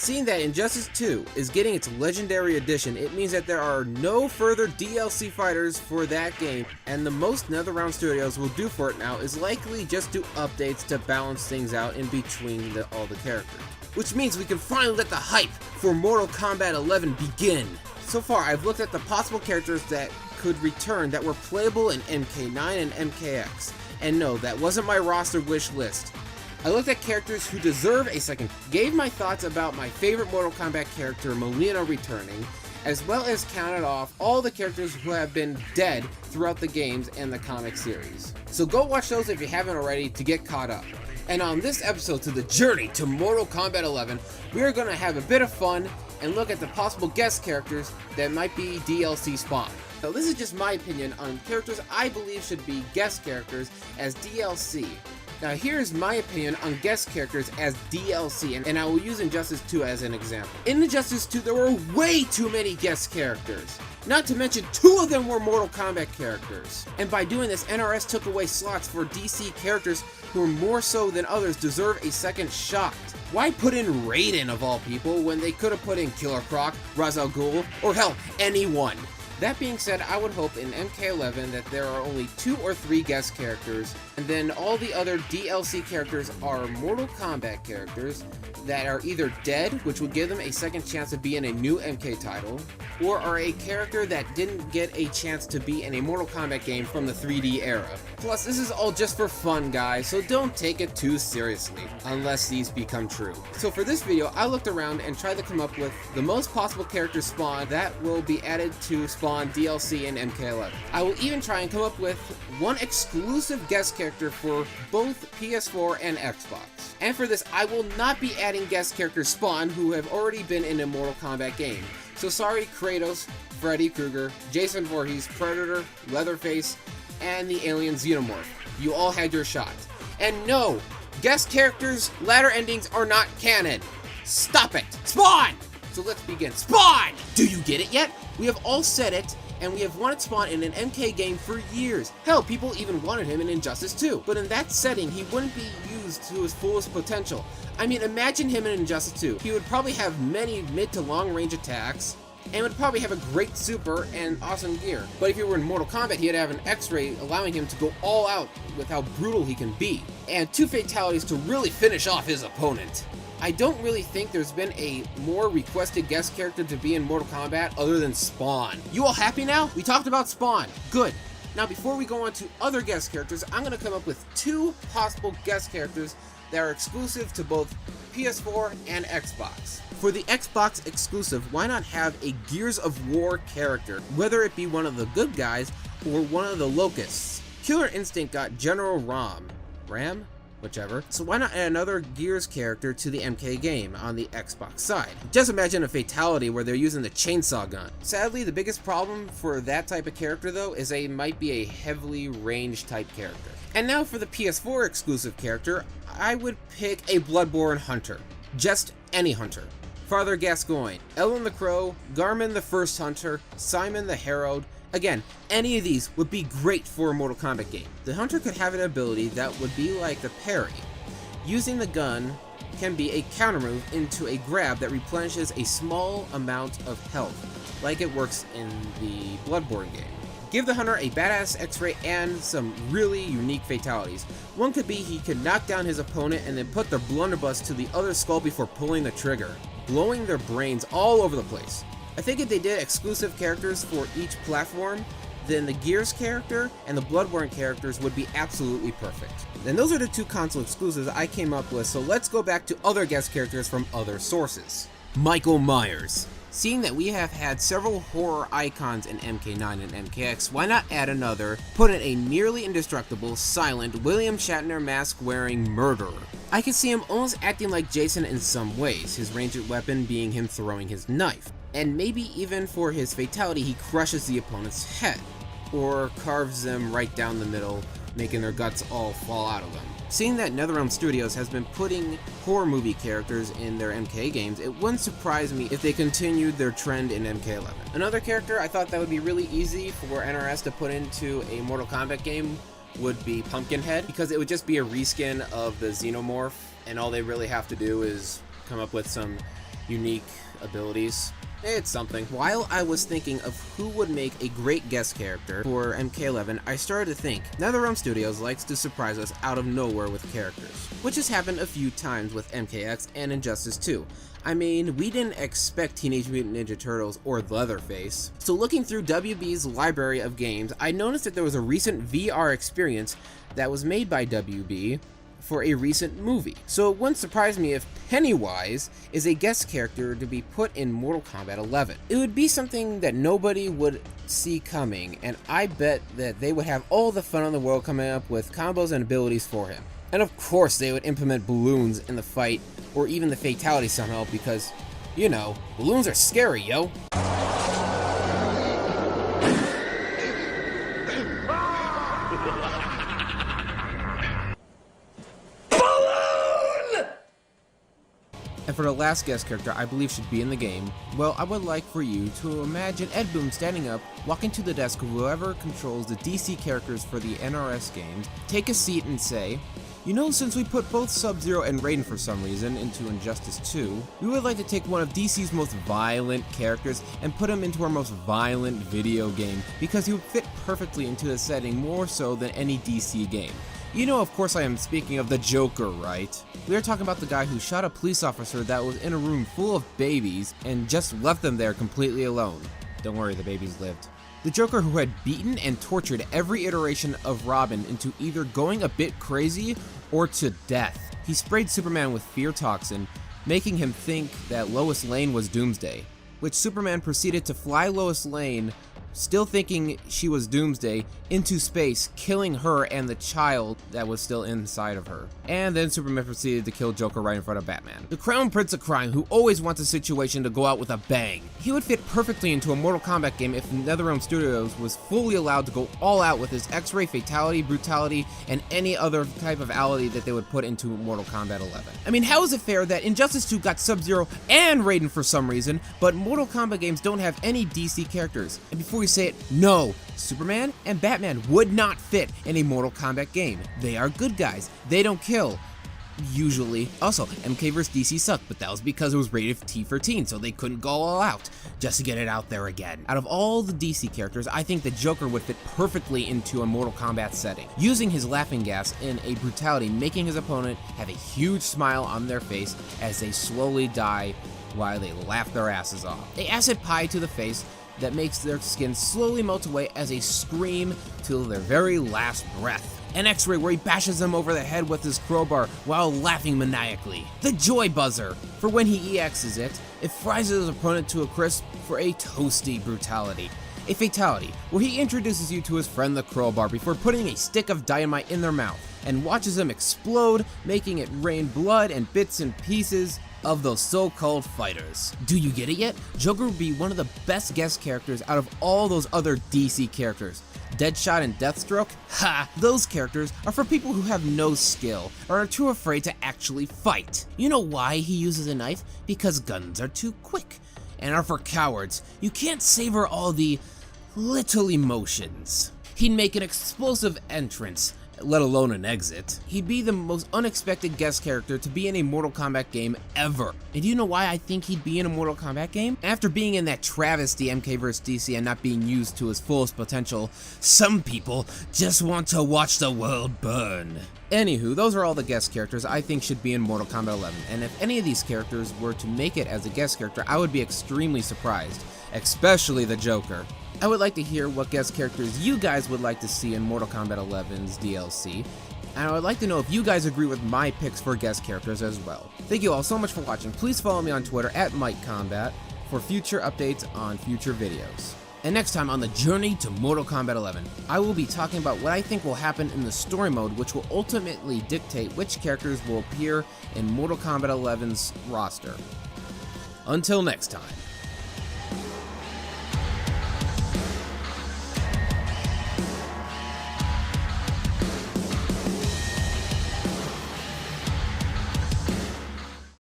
Seeing that Injustice 2 is getting its Legendary Edition, it means that there are no further DLC fighters for that game, and the most NetherRealm Studios will do for it now is likely just do updates to balance things out in between all the characters. Which means we can finally let the hype for Mortal Kombat 11 begin. So far, I've looked at the possible characters that could return that were playable in MK9 and MKX, and no, that wasn't my roster wish list. I looked at characters who deserve a second, gave my thoughts about my favorite Mortal Kombat character, Molina, returning, as well as counted off all the characters who have been dead throughout the games and the comic series. So go watch those if you haven't already to get caught up. And on this episode to the journey to Mortal Kombat 11, we are going to have a bit of fun and look at the possible guest characters that might be DLC spawn. So this is just my opinion on characters I believe should be guest characters as DLC. Now here's my opinion on guest characters as DLC, and I will use Injustice 2 as an example. In Injustice 2 there were way too many guest characters. Not to mention 2 of them were Mortal Kombat characters. And by doing this, NRS took away slots for DC characters who are more so than others deserve a second shot. Why put in Raiden of all people when they could have put in Killer Croc, Ra's al Ghul, or hell, anyone? That being said, I would hope in MK11 that there are only 2 or 3 guest characters, and then all the other DLC characters are Mortal Kombat characters that are either dead, which would give them a second chance to be in a new MK title, or are a character that didn't get a chance to be in a Mortal Kombat game from the 3D era. Plus, this is all just for fun, guys, so don't take it too seriously, unless these become true. So for this video, I looked around and tried to come up with the most possible character spawn that will be added to spawn DLC in MK11. I will even try and come up with one exclusive guest character for both PS4 and Xbox. And for this, I will not be adding guest characters spawn who have already been in a Mortal Kombat game. So sorry Kratos, Freddy Krueger, Jason Voorhees, Predator, Leatherface, and the alien Xenomorph. You all had your shot. And no, guest characters' ladder endings are not canon. Stop it. Spawn! So let's begin. Spawn! Do you get it yet? We have all said it, and we have wanted Spawn in an MK game for years. Hell, people even wanted him in Injustice 2. But in that setting, he wouldn't be used to his fullest potential. I mean, imagine him in Injustice 2. He would probably have many mid to long range attacks, and would probably have a great super and awesome gear. But if he were in Mortal Kombat, he'd have an X-ray allowing him to go all out with how brutal he can be, and 2 fatalities to really finish off his opponent. I don't really think there's been a more requested guest character to be in Mortal Kombat other than Spawn. You all happy now? We talked about Spawn. Good. Now before we go on to other guest characters, I'm going to come up with 2 possible guest characters that are exclusive to both PS4 and Xbox. For the Xbox exclusive, why not have a Gears of War character, whether it be one of the good guys or one of the locusts? Killer Instinct got General Ram? Whichever. So why not add another Gears character to the MK game on the Xbox side? Just imagine a fatality where they're using the chainsaw gun. Sadly, the biggest problem for that type of character though is they might be a heavily ranged type character. And now for the PS4 exclusive character, I would pick a Bloodborne hunter. Just any hunter. Father Gascoigne, Ellen the Crow, Garmin the First Hunter, Simon the Herald. Again, any of these would be great for a Mortal Kombat game. The hunter could have an ability that would be like the parry. Using the gun can be a counter move into a grab that replenishes a small amount of health, like it works in the Bloodborne game. Give the hunter a badass X-ray and some really unique fatalities. One could be he could knock down his opponent and then put the blunderbuss to the other skull before pulling the trigger, blowing their brains all over the place. I think if they did exclusive characters for each platform, then the Gears character and the Bloodborne characters would be absolutely perfect. And those are the 2 console exclusives I came up with, so let's go back to other guest characters from other sources. Michael Myers. Seeing that we have had several horror icons in MK9 and MKX, why not add another, put in a nearly indestructible, silent, William Shatner mask-wearing murderer? I could see him almost acting like Jason in some ways, his ranged weapon being him throwing his knife. And maybe even for his fatality, he crushes the opponent's head, or carves them right down the middle, making their guts all fall out of them. Seeing that NetherRealm Studios has been putting horror movie characters in their MK games, it wouldn't surprise me if they continued their trend in MK11. Another character I thought that would be really easy for NRS to put into a Mortal Kombat game would be Pumpkinhead, because it would just be a reskin of the Xenomorph, and all they really have to do is come up with some unique abilities. It's something. While I was thinking of who would make a great guest character for MK11, I started to think, NetherRealm Studios likes to surprise us out of nowhere with characters, which has happened a few times with MKX and Injustice 2. I mean, we didn't expect Teenage Mutant Ninja Turtles or Leatherface. So looking through WB's library of games, I noticed that there was a recent VR experience that was made by WB for a recent movie. So it wouldn't surprise me if Pennywise is a guest character to be put in Mortal Kombat 11. It would be something that nobody would see coming, and I bet that they would have all the fun in the world coming up with combos and abilities for him. And of course they would implement balloons in the fight, or even the fatality somehow, because, you know, balloons are scary, yo. And for the last guest character I believe should be in the game, well, I would like for you to imagine Ed Boon standing up, walking to the desk of whoever controls the DC characters for the NRS games, take a seat and say, "You know, since we put both Sub-Zero and Raiden for some reason into Injustice 2, we would like to take one of DC's most violent characters and put him into our most violent video game, because he would fit perfectly into the setting more so than any DC game." You know, of course I am speaking of the Joker, right? We are talking about the guy who shot a police officer that was in a room full of babies and just left them there completely alone. Don't worry, the babies lived. The Joker who had beaten and tortured every iteration of Robin into either going a bit crazy or to death. He sprayed Superman with fear toxin, making him think that Lois Lane was Doomsday, which Superman proceeded to fly Lois Lane, still thinking she was Doomsday, into space, killing her and the child that was still inside of her. And then Superman proceeded to kill Joker right in front of Batman. The Crown Prince of Crime, who always wants a situation to go out with a bang. He would fit perfectly into a Mortal Kombat game if NetherRealm Studios was fully allowed to go all out with his X-ray fatality, brutality, and any other type of ality that they would put into Mortal Kombat 11. I mean, how is it fair that Injustice 2 got Sub-Zero and Raiden for some reason, but Mortal Kombat games don't have any DC characters? And before you say it, no, Superman and Batman would not fit in a Mortal Kombat game. They are good guys. They don't kill. Usually. Also, MK vs. DC sucked, but that was because it was rated T for teen, so they couldn't go all out, just to get it out there again. Out of all the DC characters, I think the Joker would fit perfectly into a Mortal Kombat setting, using his laughing gas in a brutality, making his opponent have a huge smile on their face as they slowly die while they laugh their asses off. A acid pie to the face that makes their skin slowly melt away as they scream till their very last breath. An X-ray where he bashes them over the head with his crowbar while laughing maniacally. The Joy Buzzer, for when he EXs it, it fries his opponent to a crisp for a toasty brutality. A fatality, where he introduces you to his friend the crowbar before putting a stick of dynamite in their mouth and watches them explode, making it rain blood and bits and pieces of those so-called fighters. Do you get it yet? Joker would be one of the best guest characters out of all those other DC characters. Deadshot and Deathstroke? Ha! Those characters are for people who have no skill or are too afraid to actually fight. You know why he uses a knife? Because guns are too quick and are for cowards. You can't savor all the little emotions. He'd make an explosive entrance, let alone an exit. He'd be the most unexpected guest character to be in a Mortal Kombat game ever. And do you know why I think he'd be in a Mortal Kombat game? After being in that travesty MK vs. DC and not being used to his fullest potential, some people just want to watch the world burn. Anywho, those are all the guest characters I think should be in Mortal Kombat 11, and if any of these characters were to make it as a guest character, I would be extremely surprised, especially the Joker. I would like to hear what guest characters you guys would like to see in Mortal Kombat 11's DLC, and I would like to know if you guys agree with my picks for guest characters as well. Thank you all so much for watching. Please follow me on Twitter at MIKombat for future updates on future videos. And next time on the journey to Mortal Kombat 11, I will be talking about what I think will happen in the story mode, which will ultimately dictate which characters will appear in Mortal Kombat 11's roster. Until next time.